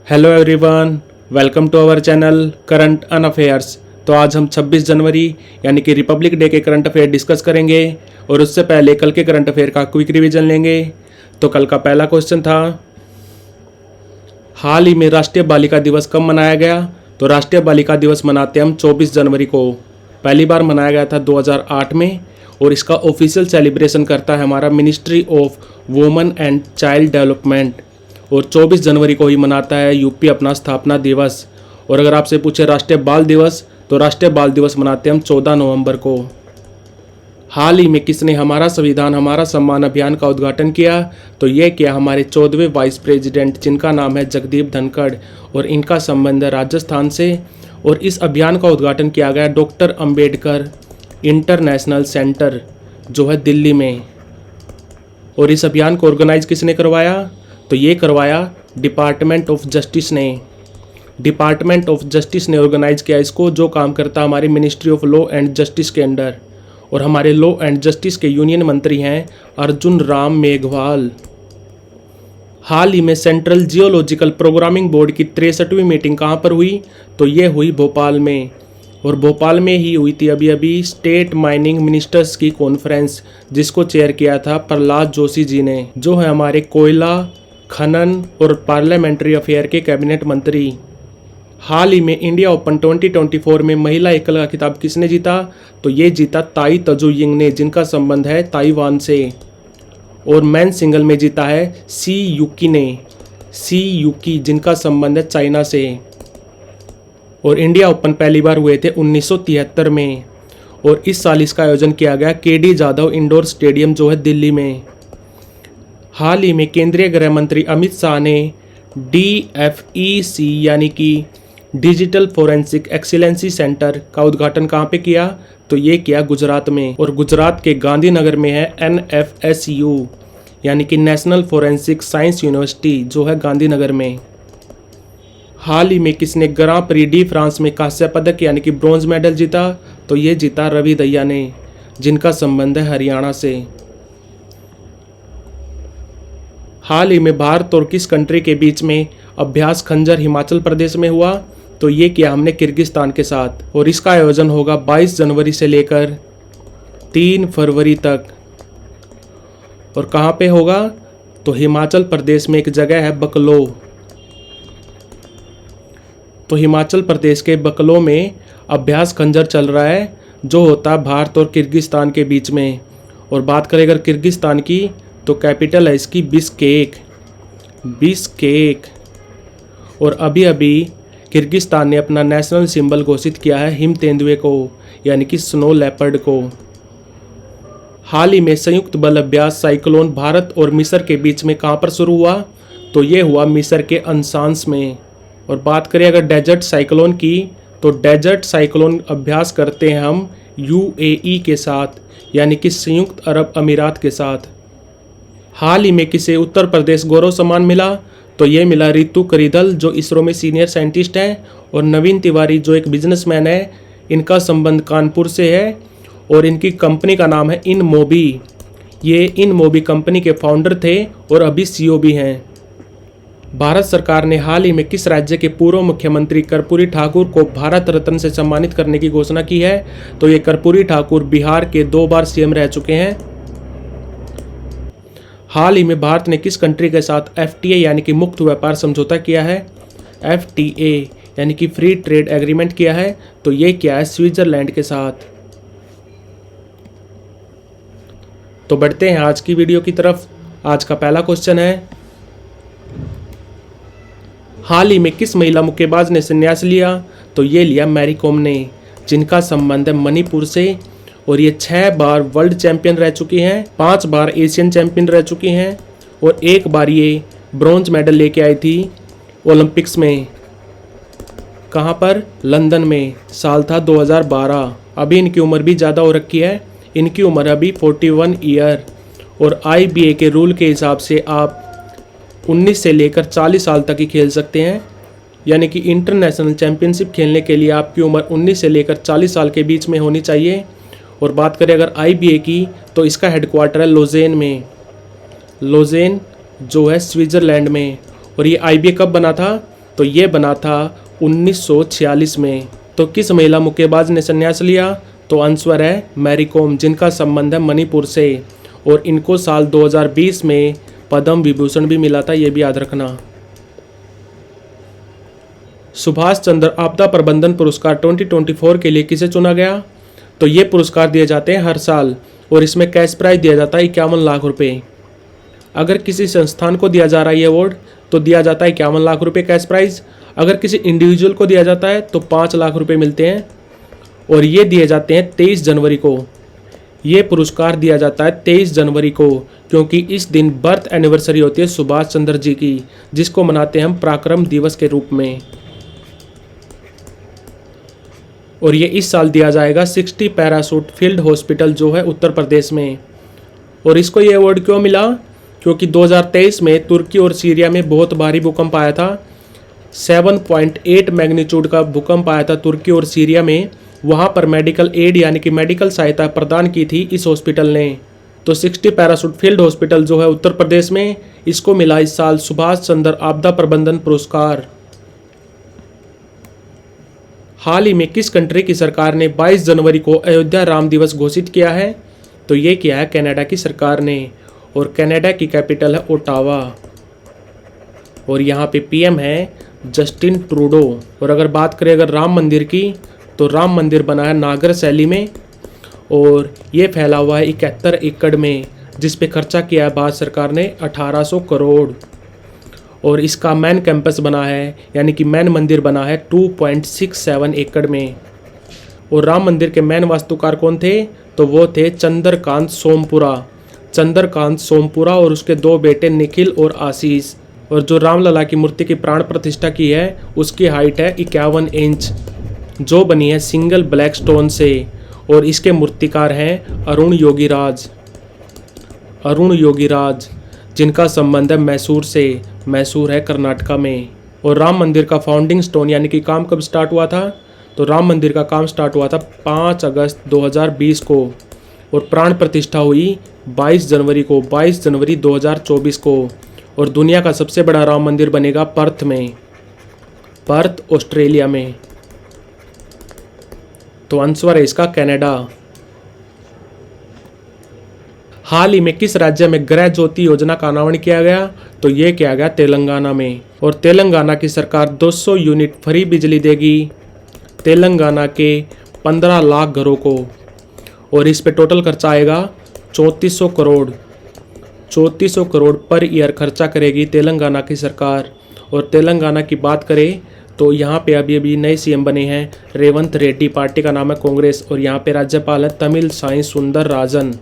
Hello everyone, welcome to our channel current and affairs. तो आज हम 26 जनवरी यानी कि रिपब्लिक डे के करंट अफेयर डिस्कस करेंगे और उससे पहले कल के करंट अफेयर का क्विक रिवीजन लेंगे। तो कल का पहला क्वेश्चन था, हाल ही में राष्ट्रीय बालिका दिवस कब मनाया गया? तो राष्ट्रीय बालिका दिवस मनाते हम 24 जनवरी को। पहली बार मनाया गया था 2008 में और इसका ऑफिशियल सेलिब्रेशन करता है हमारा ministry of women and child development और 24 जनवरी को ही मनाता है यूपी अपना स्थापना दिवस। और अगर आपसे पूछे राष्ट्रीय बाल दिवस, तो राष्ट्रीय बाल दिवस मनाते हम 14 नवंबर को। हाल ही में किसने हमारा संविधान हमारा सम्मान अभियान का उद्घाटन किया? तो ये किया हमारे 14वें वाइस प्रेसिडेंट, जिनका नाम है जगदीप धनखड़ और इनका संबंध है राजस्थान से। और इस अभियान का उद्घाटन किया गया डॉक्टर अंबेडकर इंटरनेशनल सेंटर जो है दिल्ली में। और इस अभियान को ऑर्गेनाइज किसने करवाया? तो ये करवाया डिपार्टमेंट ऑफ जस्टिस ने। डिपार्टमेंट ऑफ जस्टिस ने ऑर्गेनाइज किया इसको, जो काम करता हमारी ministry of law and justice के अंडर। और हमारे लॉ एंड जस्टिस के यूनियन मंत्री हैं अर्जुन राम मेघवाल। हाल ही में सेंट्रल जियोलॉजिकल प्रोग्रामिंग बोर्ड की 63वीं मीटिंग कहाँ पर हुई? तो ये हुई भोपाल में। और भोपाल में ही हुई थी अभी स्टेट माइनिंग मिनिस्टर्स की कॉन्फ्रेंस, जिसको चेयर किया था प्रहलाद जोशी जी ने, जो है हमारे कोयला खनन और पार्लियामेंट्री अफेयर के कैबिनेट मंत्री। हाल ही में इंडिया ओपन 2024 में महिला एकल का खिताब किसने जीता? तो ये जीता ताई तजु यिंग ने, जिनका संबंध है ताइवान से। और मेन सिंगल में जीता है सी यूकी ने, सी यूकी, जिनका संबंध है चाइना से। और इंडिया ओपन पहली बार हुए थे 1973 में और इस साल इसका आयोजन किया गया केडी जाधव इंडोर स्टेडियम जो है दिल्ली में। हाल ही में केंद्रीय गृह मंत्री अमित शाह ने DFEC यानी कि डिजिटल फोरेंसिक एक्सीलेंसी सेंटर का उद्घाटन कहाँ पे किया? तो ये किया गुजरात में। और गुजरात के गांधीनगर में है NFSU यानी कि नेशनल फोरेंसिक साइंस यूनिवर्सिटी जो है गांधीनगर में। हाल ही में किसने ग्रां प्री डी फ्रांस में कांस्य पदक यानी कि ब्रॉन्ज मेडल जीता? तो ये जीता रवि दहिया ने, जिनका संबंध है हरियाणा से। हाल ही में भारत और किस कंट्री के बीच में अभ्यास खंजर हिमाचल प्रदेश में हुआ? तो ये किया हमने किर्गिस्तान के साथ। और इसका आयोजन होगा 22 जनवरी से लेकर 3 फरवरी तक। और कहाँ पे होगा? तो हिमाचल प्रदेश में एक जगह है बकलो। तो हिमाचल प्रदेश के बकलो में अभ्यास खंजर चल रहा है, जो होता है भारत और किर्गिस्तान के बीच में। और बात करें अगर किर्गिस्तान की, तो कैपिटल है इसकी बिश्केक, बिश्केक। और अभी किर्गिस्तान ने अपना नेशनल सिंबल घोषित किया है हिम तेंदुए को, यानी कि स्नो लेपर्ड को। हाल ही में संयुक्त बल अभ्यास साइक्लोन भारत और मिस्र के बीच में कहाँ पर शुरू हुआ? तो ये हुआ मिस्र के अंशांश में। और बात करें अगर डेजर्ट साइक्लोन की, तो डेजर्ट साइक्लोन अभ्यास करते हैं हम UAE के साथ, यानी कि संयुक्त अरब अमीरात के साथ। हाल ही में किसे उत्तर प्रदेश गौरव सम्मान मिला? तो ये मिला रितु करीदल, जो इसरो में सीनियर साइंटिस्ट हैं, और नवीन तिवारी जो एक बिजनेसमैन है। इनका संबंध कानपुर से है और इनकी कंपनी का नाम है इनमोबी। ये इनमोबी कंपनी के फाउंडर थे और अभी CEO भी हैं। भारत सरकार ने हाल ही में किस राज्य के पूर्व मुख्यमंत्री कर्पूरी ठाकुर को भारत रत्न से सम्मानित करने की घोषणा की है? तो ये कर्पूरी ठाकुर बिहार के 2 बार CM रह चुके हैं। हाल ही में भारत ने किस कंट्री के साथ FTA यानी कि मुक्त व्यापार समझौता किया है? FTA यानी कि फ्री ट्रेड एग्रीमेंट किया है। तो ये किया है स्विट्जरलैंड के साथ। तो बढ़ते हैं आज की वीडियो की तरफ। आज का पहला क्वेश्चन है, हाल ही में किस महिला मुक्केबाज ने संन्यास लिया? तो ये लिया मैरी कॉम ने, जिनका संबंध है मणिपुर से। और ये 6 बार वर्ल्ड चैंपियन रह चुकी हैं, 5 बार एशियन चैंपियन रह चुकी हैं और 1 बार ये ब्रॉन्ज मेडल लेके आई थी ओलंपिक्स में। कहाँ पर? लंदन में। साल था 2012। अभी इनकी उम्र भी ज़्यादा हो रखी है, इनकी उम्र अभी 41 ईयर। और IBA के रूल के हिसाब से आप 19 से लेकर 40 साल तक ही खेल सकते हैं, यानी कि इंटरनेशनल चैंपियनशिप खेलने के लिए आपकी उम्र 19 से लेकर 40 साल के बीच में होनी चाहिए। और बात करें अगर IBA की, तो इसका हेडक्वार्टर है लोजेन में, लोजेन जो है स्विट्ज़रलैंड में। और ये IBA कब बना था? तो ये बना था 1946 में। तो किस महिला मुक्केबाज ने संन्यास लिया? तो आंसर है मैरी कॉम, जिनका संबंध है मणिपुर से, और इनको साल 2020 में पद्म विभूषण भी मिला था, ये भी याद रखना। सुभाष चंद्र आपदा प्रबंधन पुरस्कार 2024 के लिए किसे चुना गया? तो ये पुरस्कार दिए जाते हैं हर साल, और इसमें कैश प्राइज दिया जाता है 51 लाख रुपए। अगर किसी संस्थान को दिया जा रहा है ये अवार्ड तो दिया जाता है 51 लाख रुपए कैश प्राइज। अगर किसी इंडिविजुअल को दिया जाता है तो 5 लाख रुपए मिलते हैं, और ये दिए जाते हैं 23 जनवरी को। ये पुरस्कार दिया जाता है 23 जनवरी को, क्योंकि इस दिन बर्थ एनिवर्सरी होती है सुभाष चंद्र जी की, जिसको मनाते हैं हम पराक्रम दिवस के रूप में। और ये इस साल दिया जाएगा 60 पैराशूट फील्ड हॉस्पिटल जो है उत्तर प्रदेश में। और इसको ये अवार्ड क्यों मिला? क्योंकि 2023 में तुर्की और सीरिया में बहुत भारी भूकंप आया था। 7.8 मैग्नीट्यूड का भूकंप आया था तुर्की और सीरिया में। वहाँ पर मेडिकल एड यानी कि मेडिकल सहायता प्रदान की थी इस हॉस्पिटल ने। तो 60 पैराशूट फील्ड हॉस्पिटल जो है उत्तर प्रदेश में, इसको मिला इस साल सुभाष चंद्र आपदा प्रबंधन पुरस्कार। हाल ही में किस कंट्री की सरकार ने 22 जनवरी को अयोध्या राम दिवस घोषित किया है? तो ये किया है कनाडा की सरकार ने, और कनाडा की कैपिटल है ओटावा, और यहाँ पे पीएम है जस्टिन ट्रूडो। और अगर बात करें अगर राम मंदिर की, तो राम मंदिर बना है नागर शैली में, और ये फैला हुआ है 71 एकड़ में, जिस पे खर्चा किया है भारत सरकार ने 1800 करोड़। और इसका मैन कैंपस बना है यानी कि मैन मंदिर बना है 2.67 एकड़ में। और राम मंदिर के मैन वास्तुकार कौन थे? तो वो थे चंद्रकांत सोमपुरा और उसके 2 बेटे निखिल और आशीष। और जो रामलला की मूर्ति की प्राण प्रतिष्ठा की है उसकी हाइट है 51 इंच, जो बनी है सिंगल ब्लैक स्टोन से, और इसके मूर्तिकार हैं अरुण योगीराज, जिनका संबंध है मैसूर से। मैसूर है कर्नाटका में। और राम मंदिर का फाउंडिंग स्टोन यानी कि काम कब स्टार्ट हुआ था? तो राम मंदिर का काम स्टार्ट हुआ था 5 अगस्त 2020 को, और प्राण प्रतिष्ठा हुई 22 जनवरी 2024 को। और दुनिया का सबसे बड़ा राम मंदिर बनेगा पर्थ ऑस्ट्रेलिया में। तो आंसर है इसका कनाडा। हाल ही में किस राज्य में गृह ज्योति योजना का अनावरण किया गया? तो ये किया गया तेलंगाना में। और तेलंगाना की सरकार 200 यूनिट फ्री बिजली देगी तेलंगाना के 15 लाख घरों को, और इस पे टोटल खर्चा आएगा 3400 करोड़ पर ईयर खर्चा करेगी तेलंगाना की सरकार। और तेलंगाना की बात करें तो यहाँ पे अभी नए सीएम बने हैं रेवंत रेड्डी, पार्टी का नाम है कांग्रेस, और यहाँ पे राज्यपाल है तमिलसाई सुंदरराजन।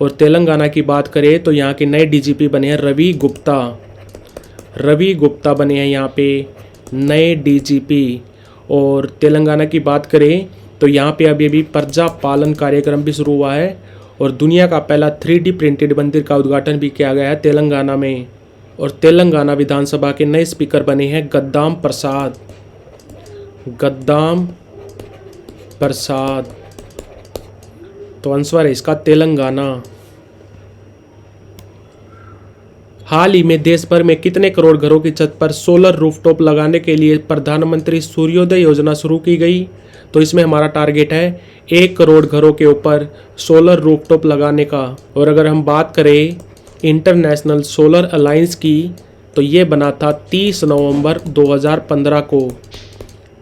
और तेलंगाना की बात करें तो यहाँ के नए डीजीपी बने हैं रवि गुप्ता बने हैं यहाँ पे नए डीजीपी। और तेलंगाना की बात करें तो यहाँ पे अभी प्रजा पालन कार्यक्रम भी शुरू हुआ है, और दुनिया का पहला 3D प्रिंटेड मंदिर का उद्घाटन भी किया गया है तेलंगाना में। और तेलंगाना विधानसभा के नए स्पीकर बने हैं गद्दाम प्रसाद। तो आंसर है इसका तेलंगाना। हाल ही में देश भर में कितने करोड़ घरों की छत पर सोलर रूफटॉप लगाने के लिए प्रधानमंत्री सूर्योदय योजना शुरू की गई? तो इसमें हमारा टारगेट है 1 करोड़ घरों के ऊपर सोलर रूफटॉप लगाने का। और अगर हम बात करें इंटरनेशनल सोलर अलायंस की, तो ये बना था 30 नवंबर 2015 को।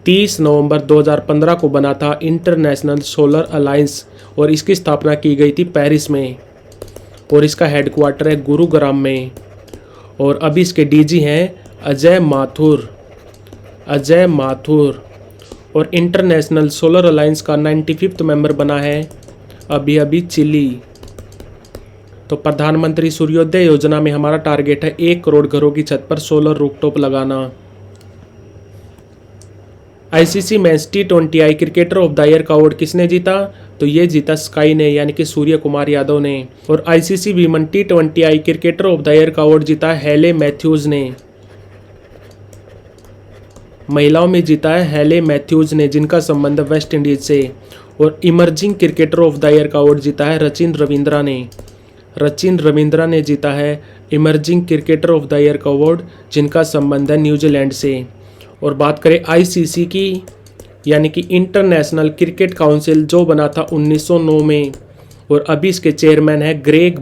30 नवंबर 2015 को बना था इंटरनेशनल सोलर अलायंस, और इसकी स्थापना की गई थी पेरिस में, और इसका हेडक्वार्टर है गुरुग्राम में। और अभी इसके डीजी हैं अजय माथुर। और इंटरनेशनल सोलर अलायंस का 95वां मेंबर बना है अभी चिली। तो प्रधानमंत्री सूर्योदय योजना में हमारा टारगेट है 1 करोड़ घरों की छत पर सोलर रूफटॉप लगाना। ICC men's T20I cricketer of the year का अवार्ड किसने जीता? तो ये जीता स्काई ने यानी कि सूर्य कुमार यादव ने। और ICC women T20I cricketer of the year का अवार्ड जीता है हेले मैथ्यूज ने। महिलाओं में जीता है हेले मैथ्यूज ने, जिनका संबंध वेस्ट इंडीज से। और emerging cricketer of the year का अवार्ड जीता है रचिन रविंद्रा ने। सचिन रविंद्रा ने जीता है emerging cricketer of the year का अवार्ड, जिनका संबंध है न्यूजीलैंड से। और बात करें आईसीसी की, यानी कि इंटरनेशनल क्रिकेट काउंसिल, जो बना था 1909 में, और अभी इसके चेयरमैन है ग्रेग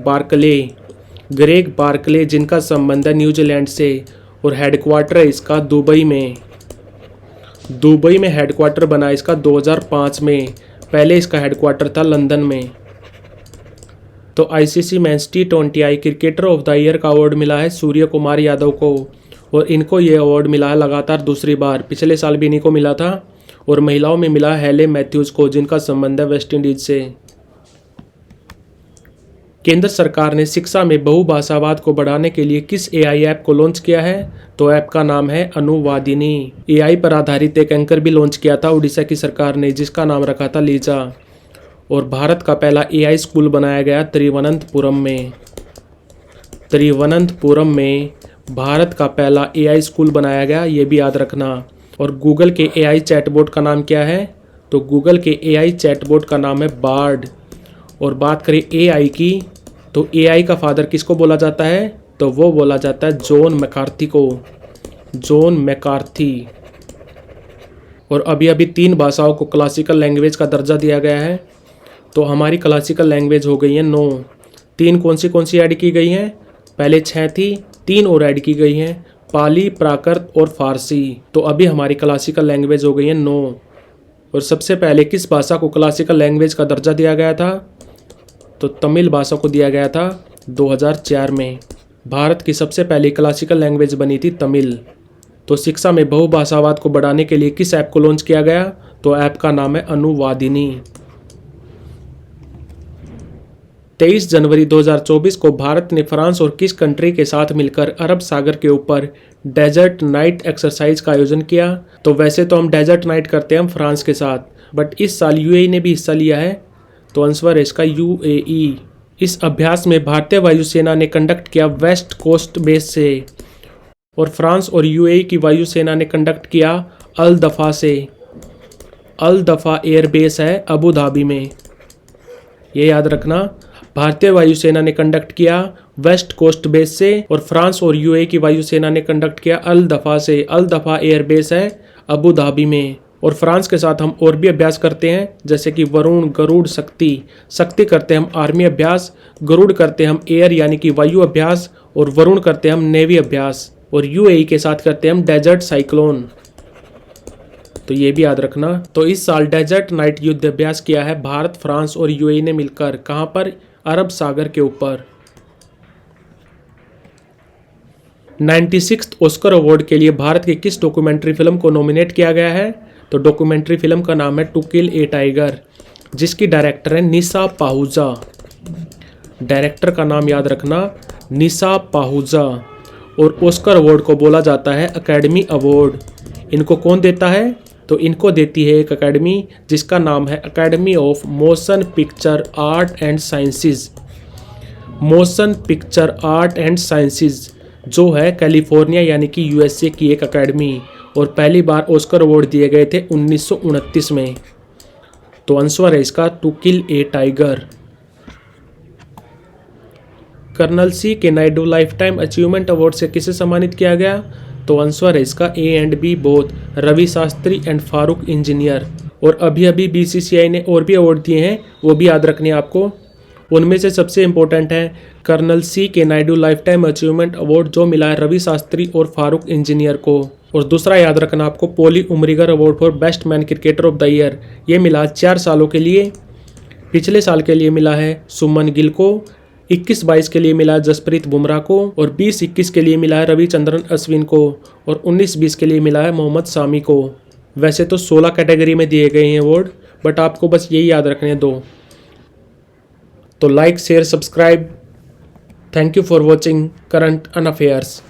बार्कले, जिनका संबंध है न्यूजीलैंड से। और हेडक्वार्टर है इसका दुबई में हेडक्वार्टर बना इसका 2005 में। पहले इसका हेडक्वार्टर था लंदन में। तो ICC men's T20I cricketer of the year का अवार्ड मिला है सूर्य कुमार यादव को, और इनको ये अवार्ड मिला है लगातार दूसरी बार। पिछले साल भी इन्हीं को मिला था। और महिलाओं में मिला हेले मैथ्यूज़ को, जिनका संबंध है वेस्ट इंडीज से। केंद्र सरकार ने शिक्षा में बहुभाषावाद को बढ़ाने के लिए किस AI ऐप को लॉन्च किया है? तो ऐप का नाम है अनुवादिनी। AI पर आधारित एक एंकर भी लॉन्च किया था उड़ीसा की सरकार ने, जिसका नाम रखा था लीजा। और भारत का पहला AI स्कूल बनाया गया त्रिवनंतपुरम में भारत का पहला AI स्कूल बनाया गया, ये भी याद रखना। और गूगल के AI चैटबॉट का नाम क्या है? तो गूगल के AI चैटबॉट का नाम है बार्ड। और बात करें AI की, तो AI का फादर किसको बोला जाता है? तो वो बोला जाता है जॉन मैकार्थी। और अभी 3 भाषाओं को क्लासिकल लैंग्वेज का दर्जा दिया गया है। तो हमारी क्लासिकल लैंग्वेज हो गई है 9। 3 कौन सी ऐड की गई हैं? पहले 6 थी, 3 और ऐड की गई हैं, पाली, प्राकृत और फारसी। तो अभी हमारी क्लासिकल लैंग्वेज हो गई है 9। और सबसे पहले किस भाषा को क्लासिकल लैंग्वेज का दर्जा दिया गया था? तो तमिल भाषा को दिया गया था 2004 में। भारत की सबसे पहली क्लासिकल लैंग्वेज बनी थी तमिल। तो शिक्षा में बहुभाषावाद को बढ़ाने के लिए किस ऐप को लॉन्च किया गया? तो ऐप का नाम है अनुवादिनी। 23 जनवरी 2024 को भारत ने फ्रांस और किस कंट्री के साथ मिलकर अरब सागर के ऊपर डेजर्ट नाइट एक्सरसाइज का आयोजन किया? तो वैसे तो हम डेजर्ट नाइट करते हैं हम फ्रांस के साथ, बट इस साल UAE ने भी हिस्सा लिया है। तो आंसर है इसका UAE। इस अभ्यास में भारतीय वायुसेना ने कंडक्ट किया वेस्ट कोस्ट बेस से, और फ्रांस और UAE की वायुसेना ने कंडक्ट किया अल दफा से। अल दफा एयर बेस है अबू धाबी में, ये याद रखना। भारतीय वायुसेना ने कंडक्ट किया वेस्ट कोस्ट बेस से, और फ्रांस और UAE की वायुसेना ने कंडक्ट किया अल दफा से। अल दफा एयर बेस है अबू धाबी में। और फ्रांस के साथ हम और भी अभ्यास करते हैं, जैसे कि वरुण, गरुड़, शक्ति करते हैं हम आर्मी अभ्यास, गरुड़ करते हैं हम एयर यानी कि वायु अभ्यास, और वरुण करते हैं हम नेवी अभ्यास, और UAE के साथ करते हैं हम डेजर्ट साइक्लोन। तो ये भी याद रखना। तो इस साल डेजर्ट नाइट युद्ध अभ्यास किया है भारत, फ्रांस और UAE ने मिलकर। कहाँ पर? अरब सागर के ऊपर। 96th ऑस्कर अवार्ड के लिए भारत की किस डॉक्यूमेंट्री फिल्म को नॉमिनेट किया गया है? तो डॉक्यूमेंट्री फिल्म का नाम है टू किल ए टाइगर, जिसकी डायरेक्टर है निशा पाहुजा। डायरेक्टर का नाम याद रखना, निशा पाहुजा। और ऑस्कर अवार्ड को बोला जाता है एकेडमी अवार्ड। इनको कौन देता है? तो इनको देती है एक एकेडमी, जिसका नाम है academy of motion picture art and sciences. Motion picture art and sciences जो है कैलिफोर्निया यानी कि USA की एक एकेडमी। और पहली बार ऑस्कर अवार्ड दिए गए थे 1929 में। तो आंसर है इसका to kill a tiger. Colonel C.K. Naidu lifetime achievement award से किसे सम्मानित किया गया? तो आंसर है इसका A and B both, Ravi Shastri and Farokh Engineer. और अभी BCCI ने और भी अवार्ड दिए हैं, वो भी याद रखने आपको। उनमें से सबसे इम्पोर्टेंट है colonel C.K. Naidu lifetime achievement award, जो मिला है रवि शास्त्री और फारूक इंजीनियर को। और दूसरा याद रखना आपको, Polly Umrigar award for best man cricketer of the year, ये मिला 4 सालों के लिए। पिछले साल के लिए मिला है सुमन गिल को, 21-22 के लिए मिला है जसप्रीत बुमराह को, और 20-21 के लिए मिला है रविचंद्रन अश्विन को, और 19-20 के लिए मिला है मोहम्मद सामी को। वैसे तो 16 कैटेगरी में दिए गए हैं अवार्ड, बट आपको बस यही याद रखने 2। तो like, share, subscribe. Thank you for watching current and affairs.